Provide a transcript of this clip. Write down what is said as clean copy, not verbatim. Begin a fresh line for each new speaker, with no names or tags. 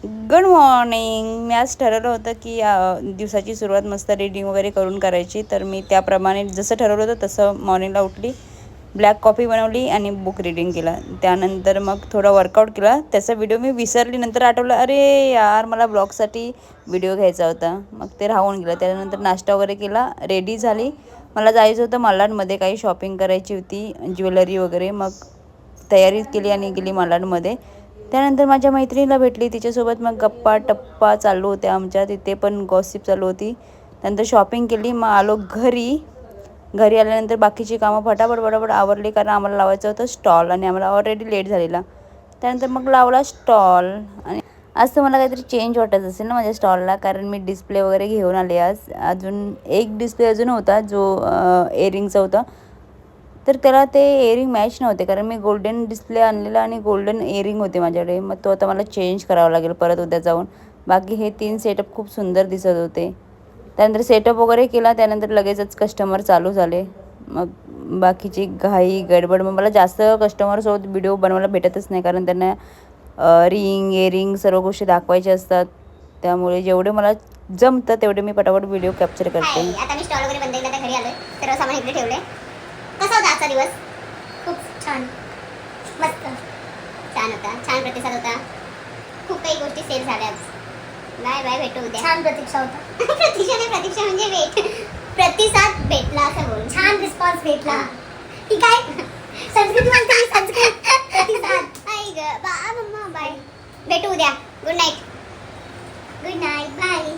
Good morning. मी आज ठरवलं होतं की दिवसाची सुरुवात मस्त रीडिंग वगैरे करून करायची. तर मी त्याप्रमाणे जसं ठरवलं होतं तसं मॉर्निंगला उठली, ब्लॅक कॉफी बनवली आणि बुक रीडिंग केला. त्यानंतर मग थोडा वर्कआउट केला. त्याचा व्हिडिओ मी विसरली. नंतर आठवलं, अरे यार मला ब्लॉगसाठी व्हिडिओ घ्यायचा होता. मग ते राहून गेलं. त्यानंतर नाश्ता वगैरे केला, रेडी झाली. मला जायचं होतं मालाडमध्ये, काही शॉपिंग करायची होती, ज्वेलरी वगैरे. मग तयारी केली आणि गेली मालाडमध्ये. त्यानंतर माझ्या मैत्रिणीला भेटली, तिच्यासोबत मग गप्पा टप्पा चालू होत्या आमच्या. तिथे पण गॉसिप चालू होती. त्यानंतर शॉपिंग केली. मग आलो घरी. घरी आल्यानंतर बाकीची कामं फटाफट आवरली, कारण आम्हाला लावायचं होतं स्टॉल आणि आम्हाला ऑलरेडी लेट झालेला. त्यानंतर मग लावला स्टॉल. आणि आज तर मला काहीतरी चेंज वाटत असेल ना माझ्या स्टॉलला, कारण मी डिस्प्ले वगैरे घेऊन आले आज. अजून एक डिस्प्ले अजून होता जो इयरिंगचा होता. तर त्याला ते इयरिंग मॅच नव्हते, कारण मी गोल्डन डिस्प्ले आणलेला आणि गोल्डन इयरिंग होते माझ्याकडे. मग तो आता मला चेंज करावा लागेल परत उद्या जाऊन. बाकी हे 3 सेटअप खूप सुंदर दिसत होते. त्यानंतर सेटअप वगैरे केला. त्यानंतर लगेचच कस्टमर चालू झाले. मग बाकीची घाई गडबड. मग मला जास्त कस्टमरसोबत व्हिडिओ बनवायला भेटतच नाही, कारण त्यांना रिंग इयरिंग सर्व गोष्टी दाखवायच्या असतात. त्यामुळे जेवढे मला जमतं तेवढे मी पटापट व्हिडिओ कॅप्चर करते.
आता मी स्टॉल वगैरे बंद केला, घरी आलोय, सर्व सामान इकडे ठेवले. कसा होता आजचा दिवस? खूप छान, मस्त छान होता, छान प्रतिसाद होता. खूप काही गोष्टी सेल झाल्या आज. बाय बाय, भेटू उद्या. छान प्रतीक्षा होता. प्रतीक्षा म्हणजे वेट, प्रतिसाद भेटला असं बोल. छान रिस्पॉन्स भेटला. ठीक आहे. संस्कृत म्हणते मी, संस्कृत प्रतिसाद. आई ग बा मम्मा, बाय, भेटू उद्या. Good night. Good night, bye.